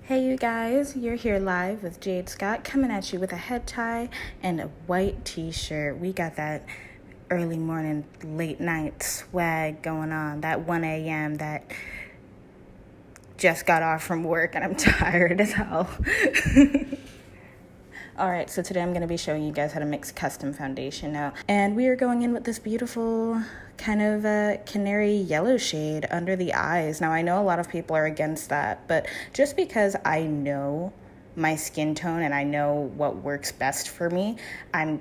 Hey you guys, you're here live with Jade Scott coming at you with a head tie and a white t-shirt. We got that early morning, late night swag going on, that 1 a.m. that just got off from work and I'm tired as hell. Alright, so today I'm going to be showing you guys how to mix custom foundation now. And we are going in with this beautiful kind of canary yellow shade under the eyes. Now I know a lot of people are against that, but just because I know my skin tone and I know what works best for me, I'm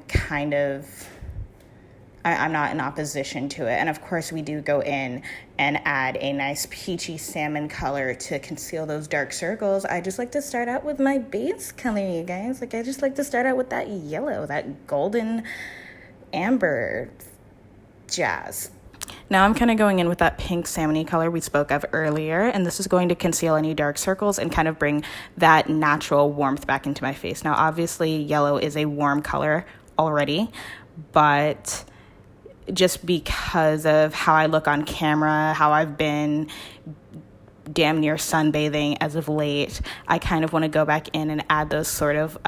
not in opposition to it. And of course we do go in and add a nice peachy salmon color to conceal those dark circles. I just like to start out with my base color, you guys. I just like to start out with that yellow, that golden amber jazz. Now I'm kind of going in with that pink salmony color we spoke of earlier, and this is going to conceal any dark circles and kind of bring that natural warmth back into my face. Now obviously yellow is a warm color already, but just because of how I look on camera, how I've been damn near sunbathing as of late, I kind of want to go back in and add those sort of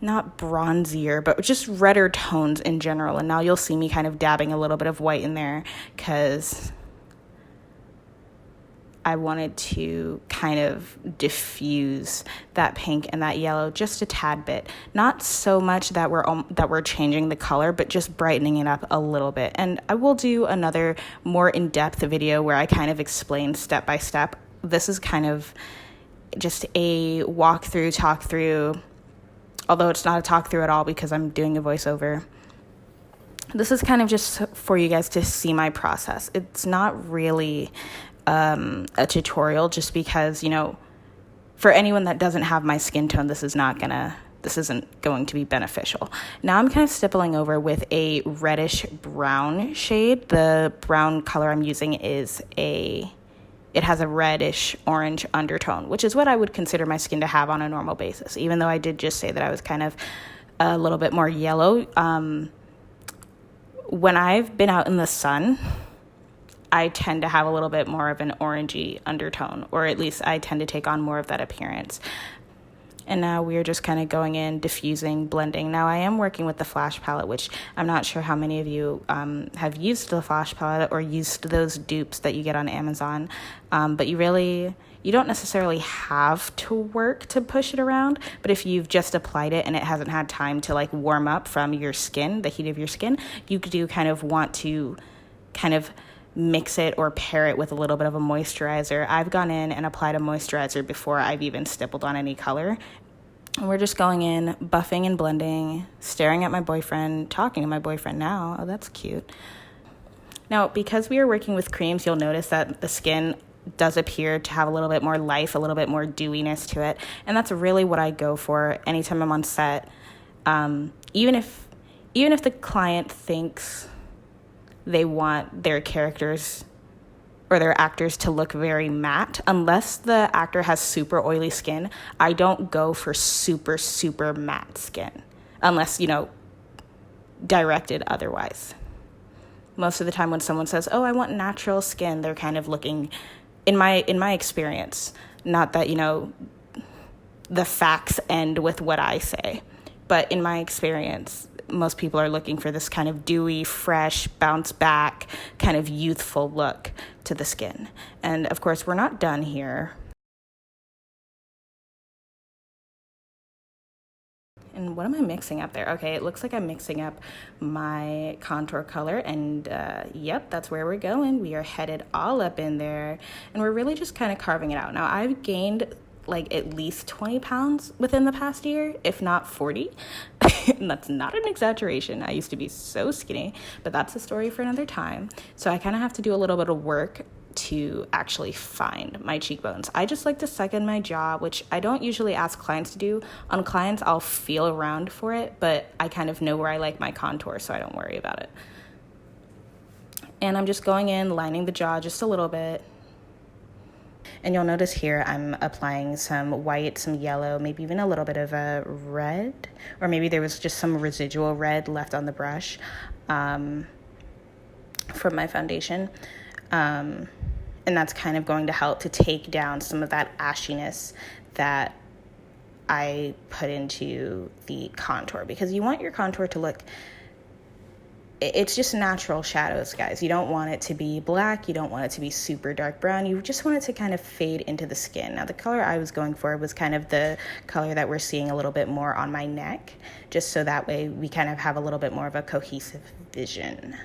not bronzier, but just redder tones in general. And now you'll see me kind of dabbing a little bit of white in there because I wanted to kind of diffuse that pink and that yellow just a tad bit. Not so much that we're changing the color, but just brightening it up a little bit. And I will do another more in-depth video where I kind of explain step by step. This is kind of just a walkthrough, talk through, although it's not a talk through at all because I'm doing a voiceover. This is kind of just for you guys to see my process. It's not really a tutorial, just because, for anyone that doesn't have my skin tone, this isn't going to be beneficial. Now I'm kind of stippling over with a reddish brown shade. The brown color I'm using it has a reddish orange undertone, which is what I would consider my skin to have on a normal basis, even though I did just say that I was kind of a little bit more yellow. When I've been out in the sun, I tend to have a little bit more of an orangey undertone, or at least I tend to take on more of that appearance. And now we are just kind of going in, diffusing, blending. Now I am working with the Flash palette, which I'm not sure how many of you have used the Flash palette or used those dupes that you get on Amazon. But you don't necessarily have to work to push it around. But if you've just applied it and it hasn't had time to warm up from your skin, the heat of your skin, you do kind of want to kind of mix it or pair it with a little bit of a moisturizer. I've gone in and applied a moisturizer before I've even stippled on any color. And we're just going in, buffing and blending, staring at my boyfriend, talking to my boyfriend now. Oh, that's cute. Now, because we are working with creams, you'll notice that the skin does appear to have a little bit more life, a little bit more dewiness to it. And that's really what I go for anytime I'm on set. Even if the client thinks they want their characters or their actors to look very matte, unless the actor has super oily skin, I don't go for super, super matte skin, unless, directed otherwise. Most of the time when someone says, oh, I want natural skin, they're kind of looking, in my experience, not that, the facts end with what I say, but in my experience, most people are looking for this kind of dewy, fresh, bounce back, kind of youthful look to the skin. And of course, we're not done here. And what am I mixing up there? Okay, it looks like I'm mixing up my contour color, and yep, that's where we're going. We are headed all up in there, and we're really just kind of carving it out. Now, I've gained at least 20 pounds within the past year, if not 40. And that's not an exaggeration. I used to be so skinny, but that's a story for another time. So I kind of have to do a little bit of work to actually find my cheekbones. I just like to suck in my jaw, which I don't usually ask clients to do. On clients, I'll feel around for it, but I kind of know where I like my contour, so I don't worry about it. And I'm just going in, lining the jaw just a little bit. And you'll notice here I'm applying some white, some yellow, maybe even a little bit of a red, or maybe there was just some residual red left on the brush from my foundation. And that's kind of going to help to take down some of that ashiness that I put into the contour, because you want your contour to look, it's just natural shadows, guys. You don't want it to be black. You don't want it to be super dark brown. You just want it to kind of fade into the skin. Now, the color I was going for was kind of the color that we're seeing a little bit more on my neck, just so that way we kind of have a little bit more of a cohesive vision.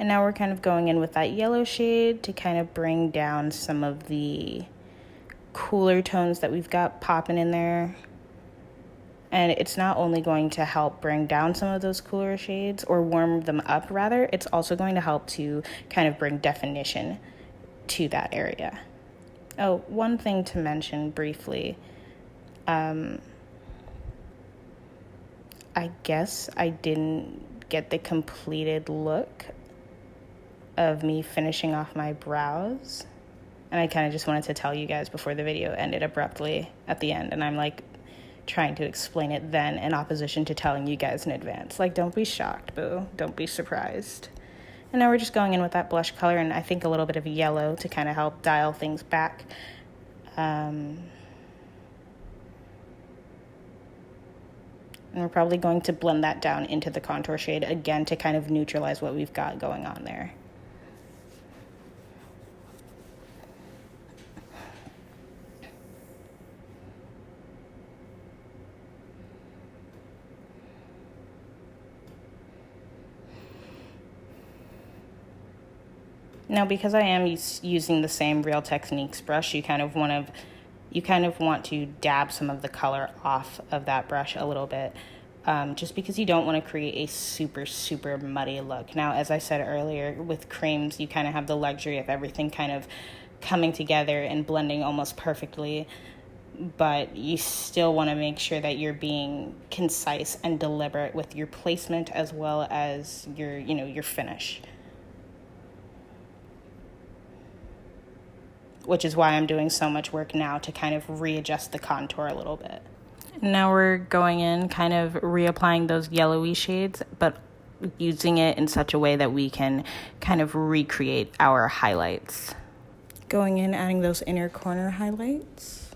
And now we're kind of going in with that yellow shade to kind of bring down some of the cooler tones that we've got popping in there. And it's not only going to help bring down some of those cooler shades, or warm them up rather, it's also going to help to kind of bring definition to that area. Oh, one thing to mention briefly. I guess I didn't get the completed look of me finishing off my brows, and I kind of just wanted to tell you guys before the video ended abruptly at the end, and I'm like trying to explain it then in opposition to telling you guys in advance. Like, don't be shocked, boo. Don't be surprised. And now we're just going in with that blush color, and I think a little bit of yellow to kind of help dial things back. And we're probably going to blend that down into the contour shade again to kind of neutralize what we've got going on there. Now, because I am using the same Real Techniques brush, you kind of want to dab some of the color off of that brush a little bit, just because you don't want to create a super, super muddy look. Now, as I said earlier, with creams, you kind of have the luxury of everything kind of coming together and blending almost perfectly, but you still want to make sure that you're being concise and deliberate with your placement as well as your finish. Which is why I'm doing so much work now to kind of readjust the contour a little bit. Now we're going in, kind of reapplying those yellowy shades, but using it in such a way that we can kind of recreate our highlights. Going in, adding those inner corner highlights.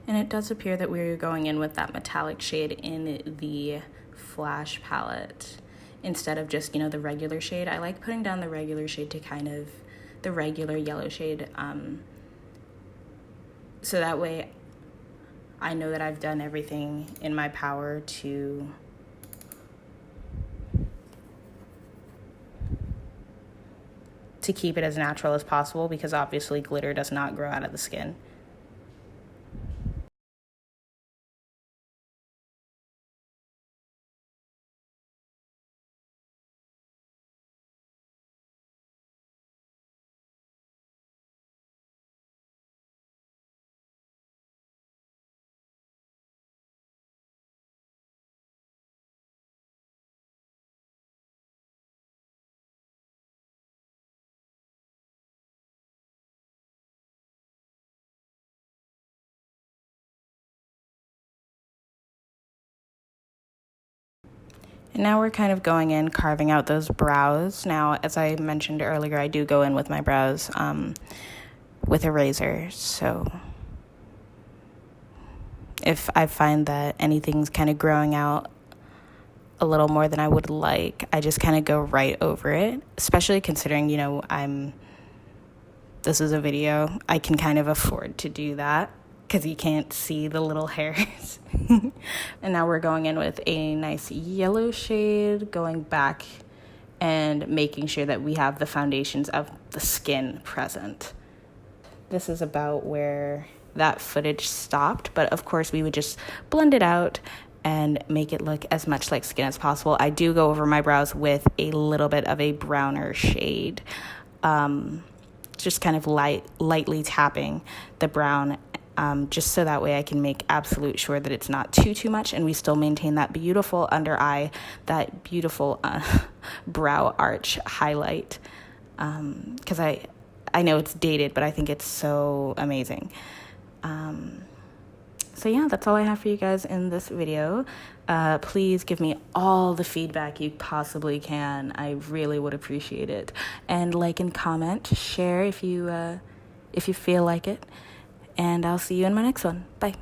And it does appear that we're going in with that metallic shade in the Flash palette instead of just, the regular shade. I like putting down the regular shade to kind of the regular yellow shade, so that way I know that I've done everything in my power to keep it as natural as possible, because obviously glitter does not grow out of the skin. And now we're kind of going in, carving out those brows. Now, as I mentioned earlier, I do go in with my brows with a razor. So if I find that anything's kind of growing out a little more than I would like, I just kind of go right over it, especially considering, this is a video. I can kind of afford to do that, because you can't see the little hairs. And now we're going in with a nice yellow shade, going back and making sure that we have the foundations of the skin present. This is about where that footage stopped, but of course we would just blend it out and make it look as much like skin as possible. I do go over my brows with a little bit of a browner shade, just kind of lightly tapping the brown, just so that way I can make absolute sure that it's not too much, and we still maintain that beautiful under eye, that beautiful brow arch highlight. because I know it's dated, but I think it's so amazing. So yeah, that's all I have for you guys in this video. Please give me all the feedback you possibly can. I really would appreciate it. And like and comment, share if you feel like it. And I'll see you in my next one. Bye.